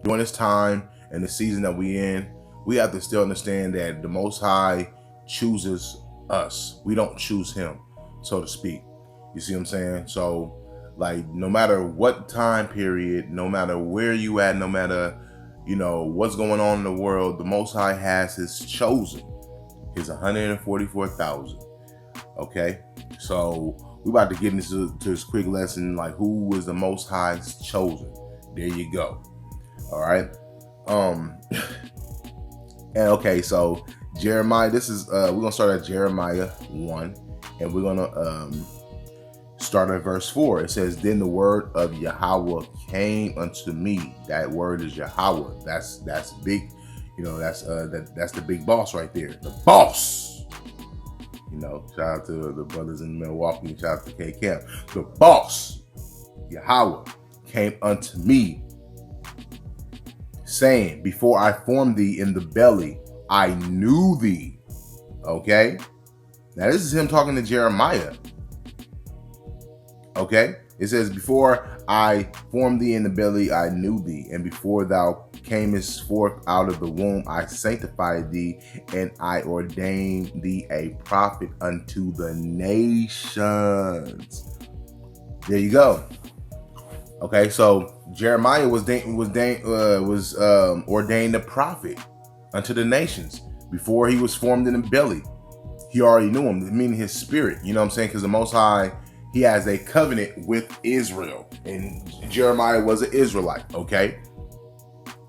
during this time and the season that we in, we have to still understand that the Most High chooses us. We don't choose him, so to speak. You see what I'm saying? So, like, no matter what time period, no matter where you at, no matter, what's going on in the world, the Most High has his chosen, his 144,000. Okay? So, we about to get into this quick lesson, like, who was the Most High's chosen? There you go. All right? And okay, so Jeremiah, this is we're gonna start at Jeremiah 1, and we're gonna start at verse 4. It says, "Then the word of Yahweh came unto me." That word is Yahweh. That's big. That's the big boss right there. The boss. Shout out to the brothers in Milwaukee. Shout out to K Camp. The boss, Yahweh, came unto me, saying, "Before I formed thee in the belly, I knew thee." Okay? Now this is him talking to Jeremiah. Okay? It says, "Before I formed thee in the belly, I knew thee. And before thou camest forth out of the womb, I sanctified thee, and I ordained thee a prophet unto the nations." There you go. Okay, so Jeremiah was ordained a prophet unto the nations before he was formed in the belly. He already knew him, meaning his spirit. You know what I'm saying? Because the Most High, he has a covenant with Israel, and Jeremiah was an Israelite. Okay,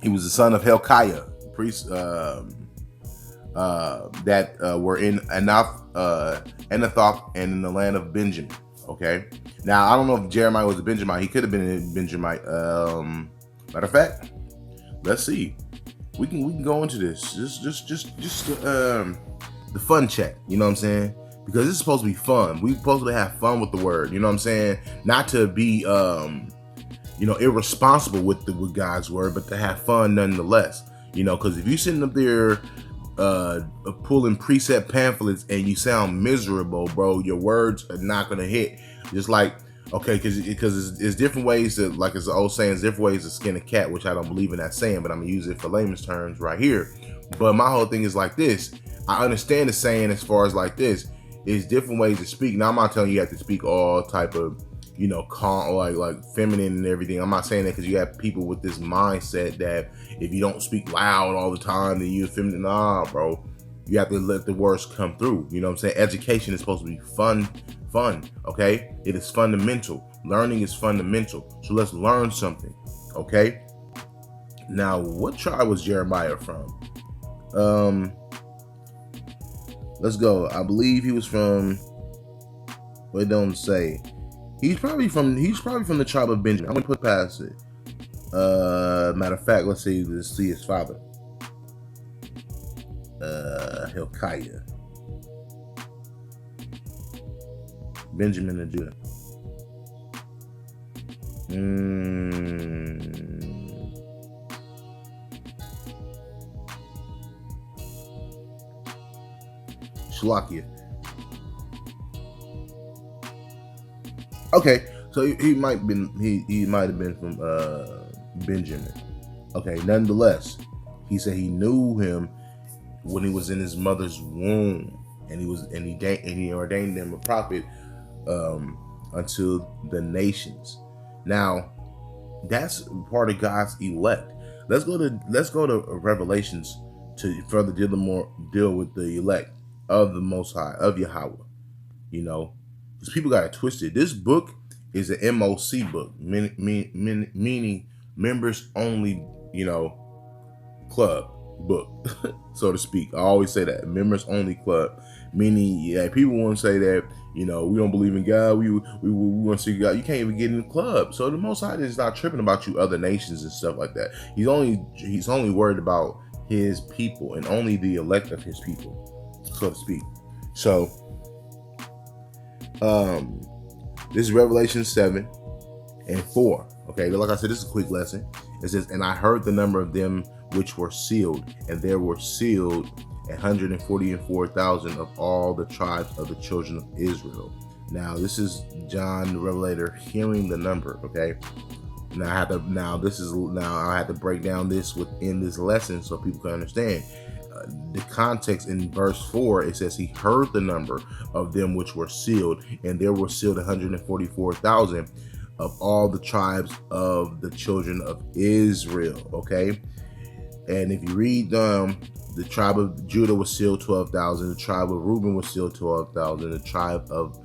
he was the son of Hilkiah, priest that were in Anathoth and in the land of Benjamin. Okay. Now I don't know if Jeremiah was a Benjamite. He could have been a Benjamite. Matter of fact, let's see. We can go into this. Just the fun check. You know what I'm saying? Because this is supposed to be fun. We supposed to have fun with the word. You know what I'm saying? Not to be irresponsible with God's word, but to have fun nonetheless. Because if you sitting up there pulling precept pamphlets and you sound miserable, bro, your words are not gonna hit. Just like, okay, because it's different ways to, like, it's the old saying, it's different ways to skin a cat, which I don't believe in that saying, but I'm gonna use it for layman's terms right here. But my whole thing is like this. I understand the saying as far as like this. It's different ways to speak. Now I'm not telling you have to speak all type of calm, like feminine and everything. I'm not saying that because you have people with this mindset that if you don't speak loud all the time, then you're feminine. Nah, bro. You have to let the words come through. You know what I'm saying? Education is supposed to be fun. Okay? It is fundamental. Learning is fundamental. So let's learn something. Okay? Now, what tribe was Jeremiah from? Let's go. I believe he was from, well, it don't say. He's probably from the tribe of Benjamin. I'm gonna put past it. Matter of fact, let's see his father. Hilkiah. Benjamin and Judah. Shalakia. Okay, so he might have been from Benjamin. Okay, nonetheless, he said he knew him when he was in his mother's womb, and he ordained him a prophet unto the nations. Now, that's part of God's elect. Let's go to Revelations to further deal with the elect of the Most High, of Yahweh. Because people got it twisted. This book is an MOC book, meaning members only, club book, so to speak. I always say that, members only club, meaning, people want to say that, we don't believe in God, we want to see God. You can't even get in the club. So the Most High is not tripping about you other nations and stuff like that. He's only worried about his people and only the elect of his people, so to speak. So this is Revelation 7 and 4. Okay, like I said, this is a quick lesson. It says, "And I heard the number of them which were sealed, and there were sealed 144,000 of all the tribes of the children of Israel." Now, this is John the Revelator hearing the number, okay? Now I have to break down this within this lesson so people can understand. The context in verse 4, it says he heard the number of them which were sealed, and there were sealed 144,000 of all the tribes of the children of Israel. Okay, and if you read the tribe of Judah was sealed 12,000, the tribe of Reuben was sealed 12,000, the tribe of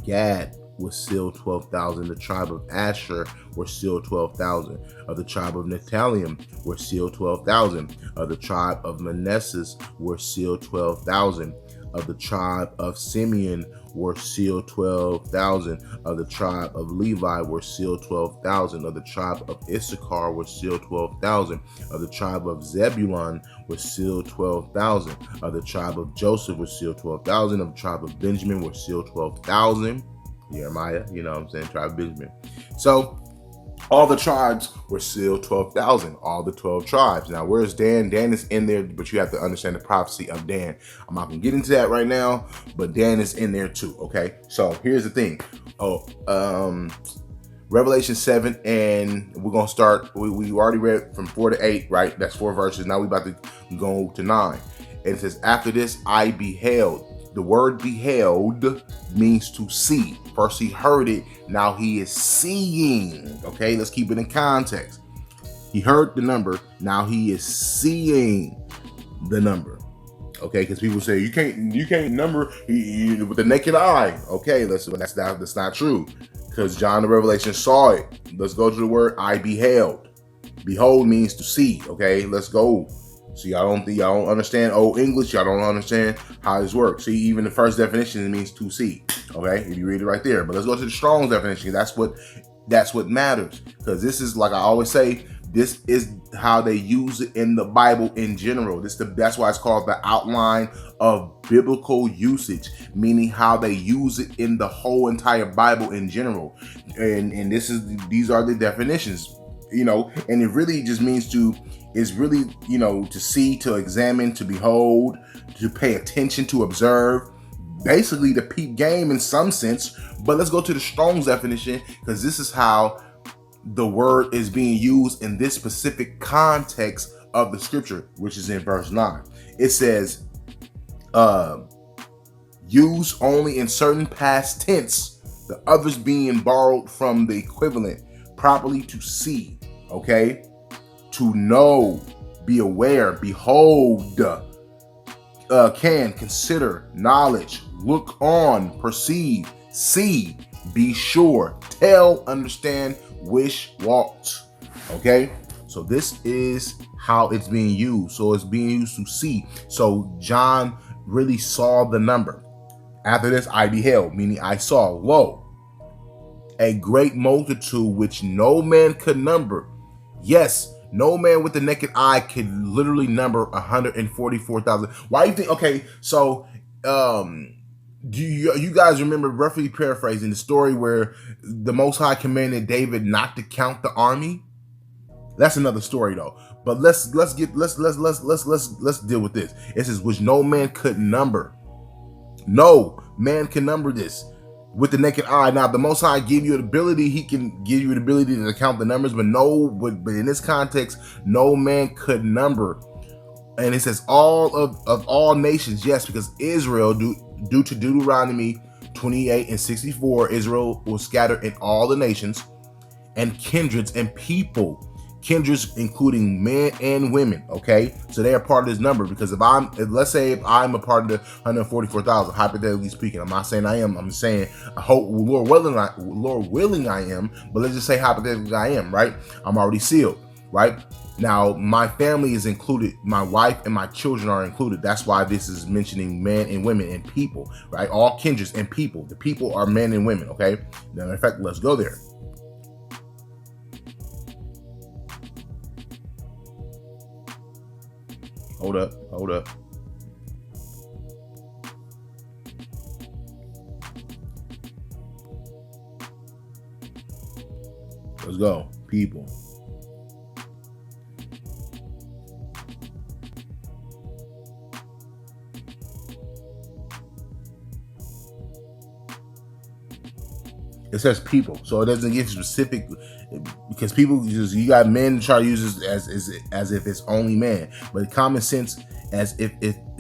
Gad was sealed 12,000, the tribe of Asher were sealed 12,000, of the tribe of Naphtali were sealed 12,000, of the tribe of Manasseh were sealed 12,000, of the tribe of Simeon were sealed 12,000, of the tribe of Levi were sealed 12,000, of the tribe of Issachar were sealed 12,000, of the tribe of Zebulun were sealed 12,000, of the tribe of Joseph were sealed 12,000, of the tribe of Benjamin were sealed 12,000. Jeremiah, you know what I'm saying, tribe of Benjamin. So all the tribes were sealed 12,000, all the 12 tribes. Now, where's Dan? Dan is in there, but you have to understand the prophecy of Dan. I'm not gonna get into that right now, but Dan is in there too, okay? So here's the thing. Revelation 7, and we're gonna start, we already read from 4 to 8, right? That's 4 verses. Now we about to go to 9. And it says, after this I beheld. The word beheld means to see. First he heard it, now he is seeing. Okay, let's keep it in context. He heard the number, now he is seeing the number. Okay, because people say you can't number with the naked eye. Okay, that's not true. Because John the Revelation saw it. Let's go to the word I beheld. Behold means to see. Okay, let's go. See, y'all don't understand old English. Y'all don't understand how this works. See, even the first definition, it means to see. Okay, if you read it right there. But let's go to the Strong's definition. That's what matters. Because this is, like I always say, this is how they use it in the Bible in general. That's why it's called the outline of biblical usage, meaning how they use it in the whole entire Bible in general. And these are the definitions. And it really just means to see, to examine, to behold, to pay attention, to observe, basically to peep game in some sense. But let's go to the Strong's definition, because this is how the word is being used in this specific context of the scripture, which is in verse 9. It says, use only in certain past tense, the others being borrowed from the equivalent, properly to see. Okay, to know, be aware, behold, can, consider, knowledge, look on, perceive, see, be sure, tell, understand, wish, want. Okay, so this is how it's being used. So it's being used to see. So John really saw the number. After this, I beheld, meaning I saw, lo, a great multitude which no man could number. Yes, no man with the naked eye could literally number 144,000. Why do you think? Okay, so do you guys remember, roughly paraphrasing, the story where the Most High commanded David not to count the army? That's another story though. But let's deal with this. It says, which no man could number. No man can number this with the naked eye. Now, the Most High give you the ability, he can give you the ability to count the numbers, but in this context, no man could number. And it says all of all nations, yes, because Israel, due to Deuteronomy 28 and 64, Israel was scattered in all the nations and kindreds and people. Kindreds including men and women. Okay, so they are part of this number, because let's say if I'm a part of the 144,000, hypothetically speaking, I'm not saying I am. I'm saying I hope Lord willing I am. But let's just say hypothetically I am. Right, I'm already sealed. Right now, my family is included. My wife and my children are included. That's why this is mentioning men and women and people. Right, all kindreds and people. The people are men and women. Okay, now in fact, let's go there. Hold up. Let's go, people. It says people, so it doesn't get specific, because people you got men try to use this as if it's only man, but common sense, as if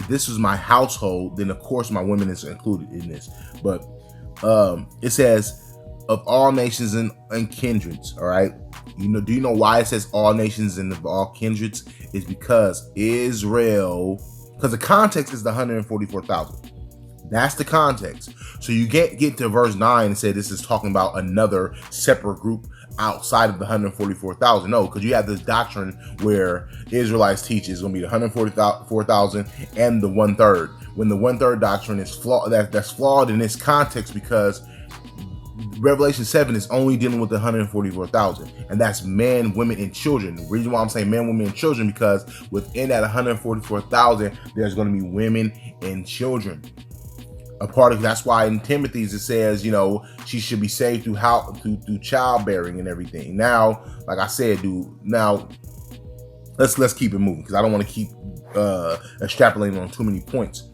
this was my household, then of course my women is included in this. But it says of all nations and kindreds. All right, do you know why it says all nations and of all kindreds? Is because Israel, because the context is the 144,000. That's the context. So you get to verse 9 and say this is talking about another separate group outside of the 144,000. No, because you have this doctrine where Israelites teach is going to be the 144,000 and the 1/3. When the 1/3 doctrine is flawed, that's flawed in its context, because Revelation 7 is only dealing with the 144,000, and that's men, women, and children. The reason why I'm saying men, women, and children, because within that 144,000, there's going to be women and children. A part of that's why in Timothy's it says, she should be saved through childbearing and everything. Now, like I said, now let's keep it moving, because I don't want to keep extrapolating on too many points.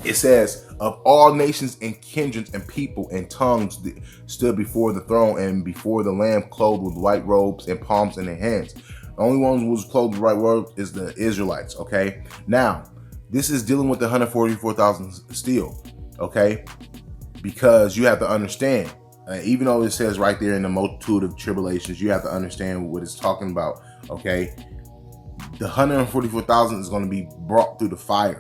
It says of all nations and kindreds and people and tongues stood before the throne and before the Lamb, clothed with white robes and palms in their hands. The only ones who was clothed with white robes is the Israelites. Okay, now. This is dealing with the 144,000 still, okay? Because you have to understand, even though it says right there in the multitude of tribulations, you have to understand what it's talking about, okay? The 144,000 is going to be brought through the fire.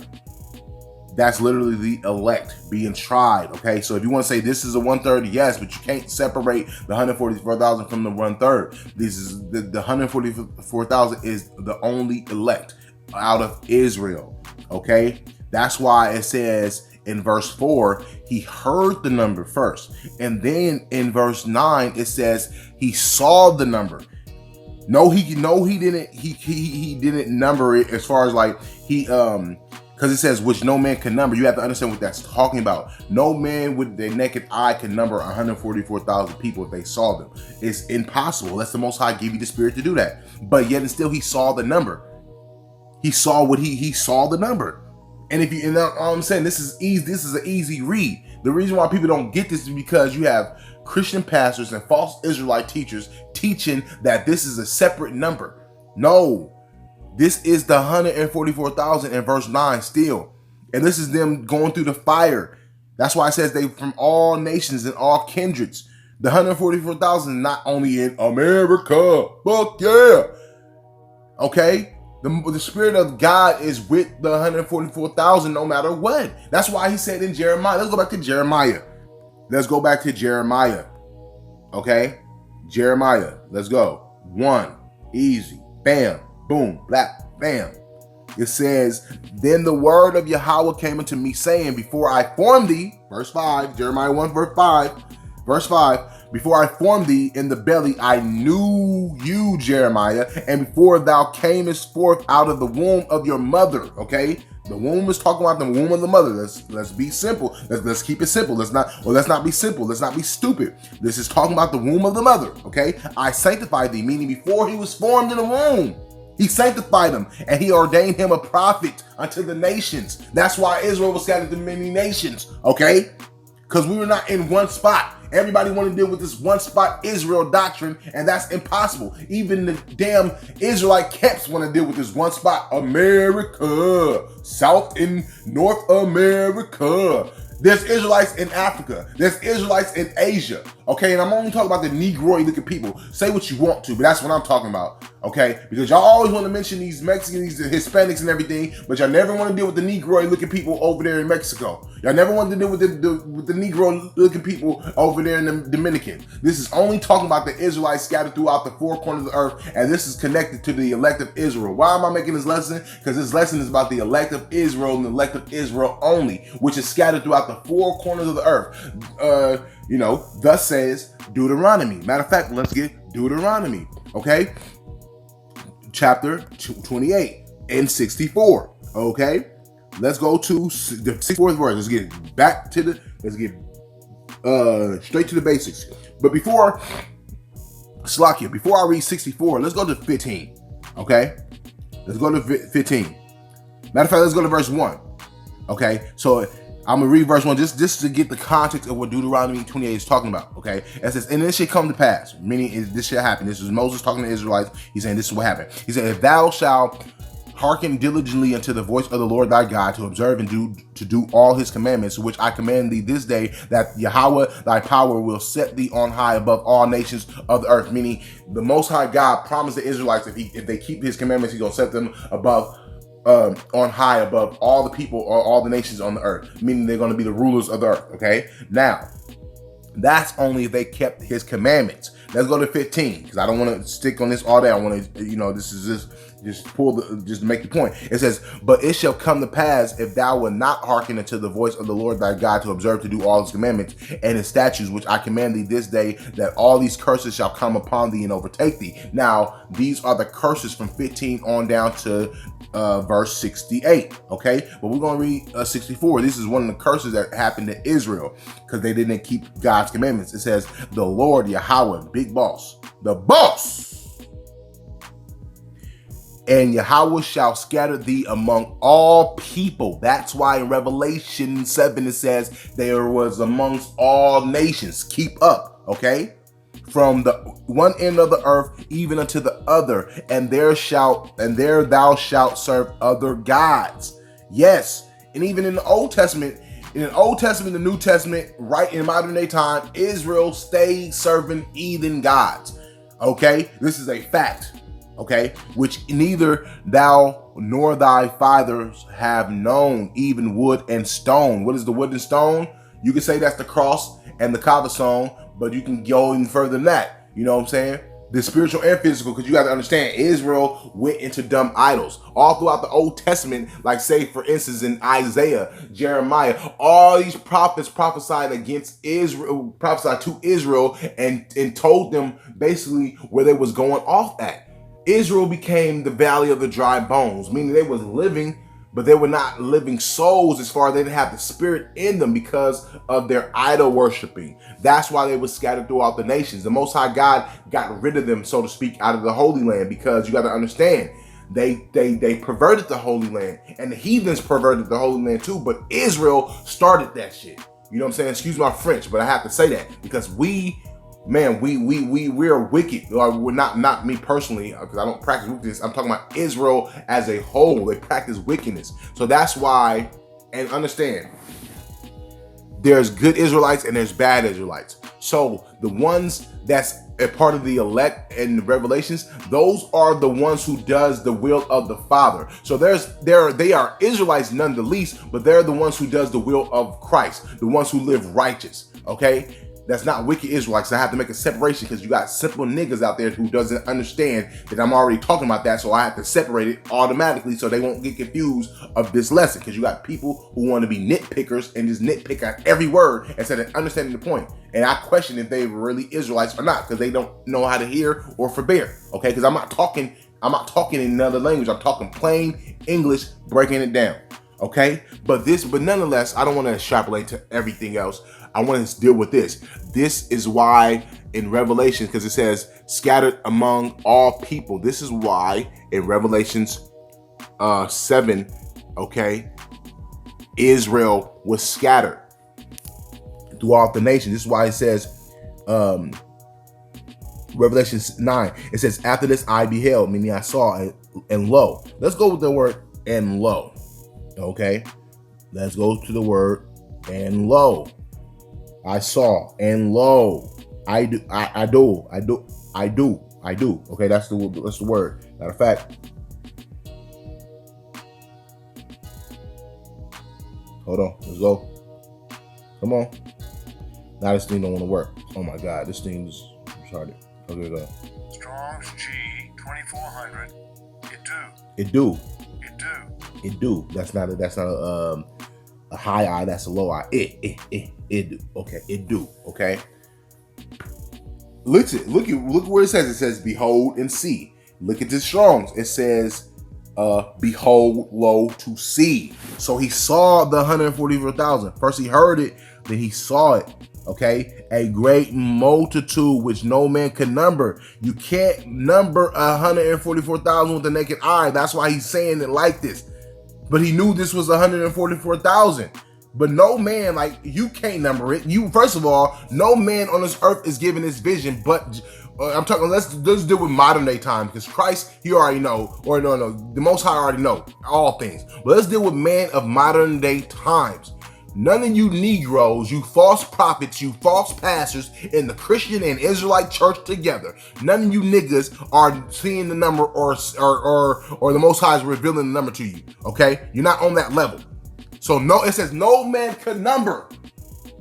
That's literally the elect being tried, okay? So if you want to say this is a 1/3, yes, but you can't separate the 144,000 from the 1/3. This is the 144,000 is the only elect out of Israel. Okay, that's why it says in verse 4, he heard the number first, and then in verse 9 it says he saw the number. No, he didn't. He didn't number it as far as like because it says which no man can number. You have to understand what that's talking about. No man with their naked eye can number 144,000 people if they saw them. It's impossible. That's the Most High give you the spirit to do that. But yet and still, he saw the number. He saw what he saw the number. And if you, and all I'm saying, this is easy. This is an easy read. The reason why people don't get this is because you have Christian pastors and false Israelite teachers teaching that this is a separate number. No, this is the 144,000 in verse 9 still. And this is them going through the fire. That's why it says they from all nations and all kindreds. The 144,000 not only in America, fuck yeah. Okay? The Spirit of God is with the 144,000 no matter what. That's why he said in Jeremiah. Let's go back to Jeremiah. Okay? Jeremiah. Let's go. 1. Easy. Bam. Boom. Black. Bam. It says, then the word of Yahweh came unto me, saying, before I formed thee, verse 5, Jeremiah 1, verse 5, before I formed thee in the belly, I knew you, Jeremiah, and before thou camest forth out of the womb of your mother. Okay, the womb is talking about the womb of the mother. Let's be simple. Let's keep it simple. Let's not be simple. Let's not be stupid. This is talking about the womb of the mother. Okay, I sanctified thee, meaning before he was formed in the womb, he sanctified him, and he ordained him a prophet unto the nations. That's why Israel was scattered to many nations. Okay, because we were not in one spot. Everybody want to deal with this one spot Israel doctrine, and that's impossible. Even the damn Israelite camps want to deal with this one spot America, South and North America. There's Israelites in Africa. There's Israelites in Asia. Okay, and I'm only talking about the Negroid looking people. Say what you want to, but that's what I'm talking about. Okay, because y'all always want to mention these Mexicans, these Hispanics and everything, but y'all never want to deal with the Negroid looking people over there in Mexico. Y'all never want to deal with the Negro looking people over there in the Dominican. This is only talking about the Israelites scattered throughout the four corners of the earth, and this is connected to the elect of Israel. Why am I making this lesson? Because this lesson is about the elect of Israel and the elect of Israel only, which is scattered throughout the four corners of the earth. Thus says Deuteronomy. Matter of fact, let's get Deuteronomy. Okay, chapter 28 and 64. Okay, let's go to the 64th verse. Let's get straight to the basics. But before I read 64, let's go to 15. Okay, let's go to 15. Matter of fact, let's go to verse 1. Okay, so I'm gonna read verse 1 just to get the context of what Deuteronomy 28 is talking about. Okay, it says, and this should come to pass, meaning this should happen. This is Moses talking to the Israelites. He's saying this is what happened. He said, if thou shalt hearken diligently unto the voice of the Lord thy God, to observe and do all his commandments, which I command thee this day, that Yahweh thy power will set thee on high above all nations of the earth. Meaning the Most High God promised the Israelites if they keep his commandments, he's gonna set them above on high above all the people or all the nations on the earth, meaning they're going to be the rulers of the earth. Okay, now that's only if they kept his commandments. Let's go to 15 because I don't want to stick on this all day. I want to, this is just to make the point. It says, but it shall come to pass, if thou wilt not hearken unto the voice of the Lord thy God, to observe to do all his commandments and his statutes, which I command thee this day, that all these curses shall come upon thee and overtake thee. Now, these are the curses from 15 on down to verse 68. Okay, but we're going to read 64. This is one of the curses that happened to Israel because they didn't keep God's commandments. It says, the Lord Yahweh, big boss, the boss, and Yahweh shall scatter thee among all people. That's why in Revelation 7 it says there was amongst all nations. Keep up, okay? From the one end of the earth even unto the other, and there thou shalt serve other gods. Yes, and even in the Old Testament, the New Testament, right in modern day time, Israel stayed serving heathen gods. Okay, this is a fact. Okay, which neither thou nor thy fathers have known, even wood and stone. What is the wood and stone? You can say that's the cross and the cavasson, but you can go even further than that. You know what I'm saying? The spiritual and physical, because you got to understand, Israel went into dumb idols all throughout the Old Testament. Like, say, for instance, in Isaiah, Jeremiah, all these prophets prophesied against Israel, prophesied to Israel, and told them basically where they was going off at. Israel became the valley of the dry bones, meaning they was living, but they were not living souls as far as they didn't have the spirit in them because of their idol worshiping. That's why they were scattered throughout the nations. The Most High God got rid of them, so to speak, out of the Holy Land, because you got to understand, they perverted the Holy Land, and the heathens perverted the Holy Land too, but Israel started that shit. You know what I'm saying? Excuse my French, but I have to say that because we're wicked. We're not me personally, because I don't practice wickedness. I'm talking about Israel as a whole. They practice wickedness. So that's why, and understand, there's good Israelites and there's bad Israelites. So the ones that's a part of the elect in Revelations, those are the ones who does the will of the Father. So they are Israelites none the least, but they're the ones who does the will of Christ, the ones who live righteous. Okay? That's not wicked Israelites. I have to make a separation because you got simple niggas out there who doesn't understand that I'm already talking about that. So I have to separate it automatically so they won't get confused of this lesson. Because you got people who want to be nitpickers and just nitpick at every word instead of understanding the point. And I question if they were really Israelites or not because they don't know how to hear or forbear. Okay, because I'm not talking in another language. I'm talking plain English, breaking it down. Okay, but nonetheless, I don't want to extrapolate to everything else. I want to deal with this. This is why in Revelation, because it says scattered among all people. This is why in Revelations 7, okay, Israel was scattered throughout the nation. This is why it says, Revelation 9, it says, after this I beheld, meaning I saw, and lo. Let's go with the word and lo. Okay, let's go to the word and lo. I saw, and lo, I do. Okay, that's the word. Matter of fact, hold on, let's go. Come on. Now this thing don't want to work. Oh my God, this thing's retarded. Okay, go. Strong's G 2400. It do. That's not a high I, that's a low I. It do. Okay, it do. Okay. Look where it says. It says, behold and see. Look at the Strong's. It says, behold, lo, to see. So he saw the 144,000. First he heard it, then he saw it. Okay, a great multitude which no man can number. You can't number 144,000 with the naked eye. That's why he's saying it like this. But he knew this was 144,000. But no man, like, you can't number it. You, first of all, no man on this earth is given this vision, but I'm talking, let's deal with modern day time, because Christ, he already know, or no, the Most High already know all things. But let's deal with man of modern day times. None of you Negroes, you false prophets, you false pastors in the Christian and Israelite church together, none of you niggas are seeing the number or the Most High is revealing the number to you, okay? You're not on that level. So no, it says no man could number.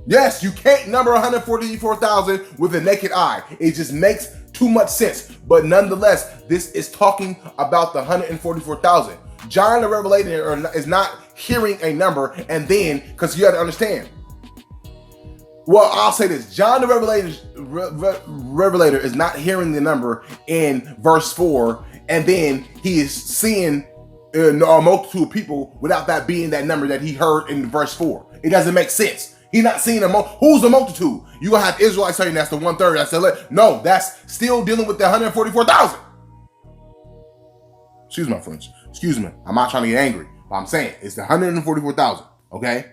Yes, you can't number 144,000 with a naked eye. It just makes too much sense. But nonetheless, this is talking about the 144,000. John the Revelator is not hearing a number and then, because you got to understand. Well, I'll say this. John the Revelator is not hearing the number in verse 4, and then he is seeing a multitude of people without that being that number that he heard in verse 4. It doesn't make sense. He's not seeing who's the multitude? You gonna have Israelites saying that's the 1/3. That's the no. That's still dealing with the 144,000. Excuse my French. Excuse me. I'm not trying to get angry, but I'm saying it's the 144,000. Okay,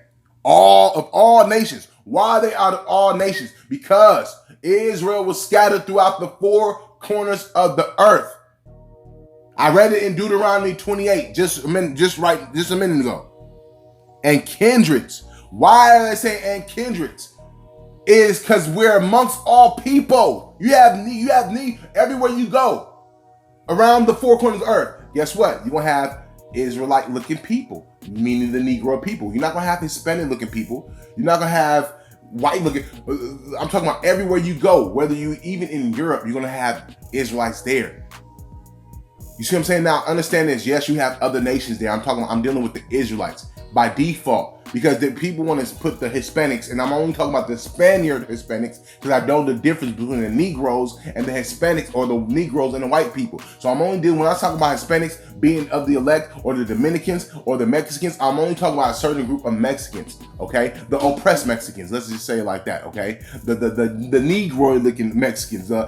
all nations. Why are they out of all nations? Because Israel was scattered throughout the four corners of the earth. I read it in Deuteronomy 28 just a minute ago. And kindreds. Why are they saying and kindreds? Is because we're amongst all people. You have need everywhere you go around the four corners of the earth. Guess what? You're gonna have Israelite looking people, meaning the Negro people. You're not gonna have Hispanic looking people. You're not gonna have white looking. I'm talking about everywhere you go, whether you even in Europe, you're gonna have Israelites there. You see what I'm saying? Now, understand this. Yes, you have other nations there. I'm dealing with the Israelites by default, because the people want to put the Hispanics, and I'm only talking about the Spaniard Hispanics, because I know the difference between the Negroes and the Hispanics, or the Negroes and the white people. So I'm only dealing, when I talk about Hispanics being of the elect, or the Dominicans, or the Mexicans, I'm only talking about a certain group of Mexicans, okay? The oppressed Mexicans, let's just say it like that, okay? The Negro-looking Mexicans, the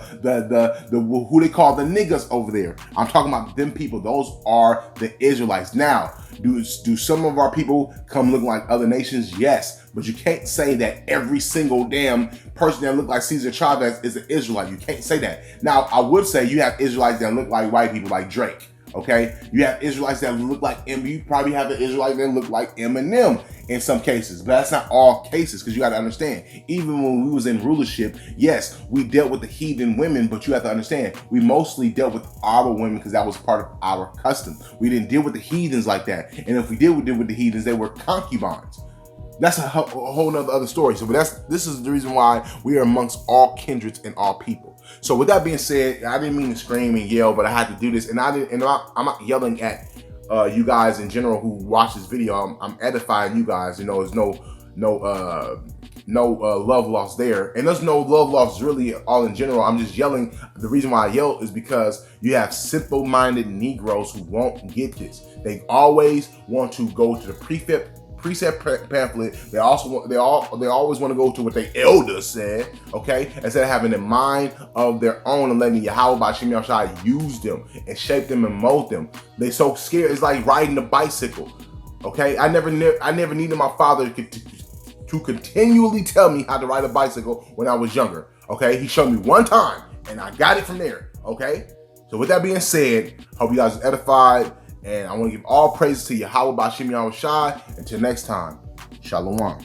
who they call the niggas over there. I'm talking about them people. Those are the Israelites. Now, do some of our people come looking like other nations? Yes, but you can't say that every single damn person that look like Cesar Chavez is an Israelite. You can't say that. Now, I would say you have Israelites that look like white people, like Drake. Okay, you have Israelites that look like you probably have an Israelite that look like Eminem in some cases, but that's not all cases, because you got to understand, even when we was in rulership, yes, we dealt with the heathen women, but you have to understand, we mostly dealt with our women because that was part of our custom. We didn't deal with the heathens like that, and if we deal with the heathens, they were concubines. That's a whole nother other story. So, but this is the reason why we are amongst all kindreds and all people. So, with that being said, I didn't mean to scream and yell, but I had to do this, and I'm not yelling at you guys in general who watch this video. I'm edifying you guys. You know, there's no love lost there, and there's no love lost really all in general. I'm just yelling. The reason why I yell is because you have simple-minded Negroes who won't get this. They always want to go to the precept pamphlet. They always want to go to what their elders said, okay, instead of having a mind of their own and letting Yahweh by Shem Yahshai use them and shape them and mold them. They so scared. It's like riding a bicycle, okay. I never needed my father to continually tell me how to ride a bicycle when I was younger, okay. He showed me one time and I got it from there, okay. So with that being said, hope you guys are edified. And I want to give all praises to Yahweh by Shem Yahweh Shai. Until next time, Shalom.